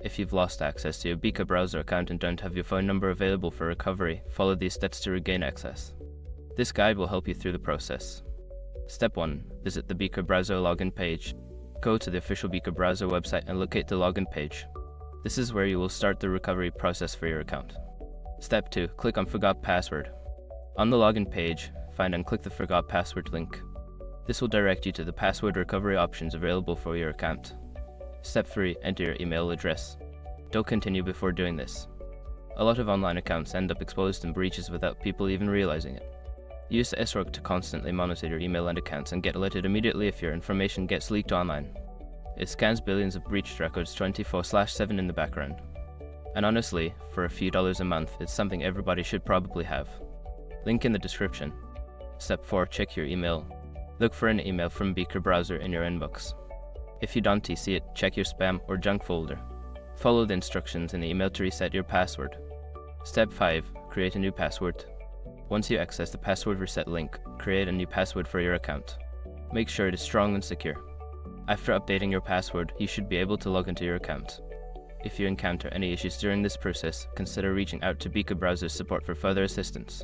If you've lost access to your Beaker browser account and don't have your phone number available for recovery, follow these steps to regain access. This guide will help you through the process. Step 1. Visit the Beaker browser login page. Go to the official Beaker browser website and locate the login page. This is where you will start the recovery process for your account. Step 2. Click on Forgot Password. On the login page, find and click the Forgot Password link. This will direct you to the password recovery options available for your account. Step 3. Enter your email address. Don't continue before doing this. A lot of online accounts end up exposed in breaches without people even realizing it. Use SROG to constantly monitor your email and accounts and get alerted immediately if your information gets leaked online. It scans billions of breached records 24/7 in the background. And honestly, for a few dollars a month, it's something everybody should probably have. Link in the description. Step 4. Check your email. Look for an email from Beaker browser in your inbox. If you don't see it, check your spam or junk folder. Follow the instructions in the email to reset your password. Step 5. Create a new password. Once you access the password reset link, create a new password for your account. Make sure it is strong and secure. After updating your password, you should be able to log into your account. If you encounter any issues during this process, consider reaching out to Beaker Browser support for further assistance.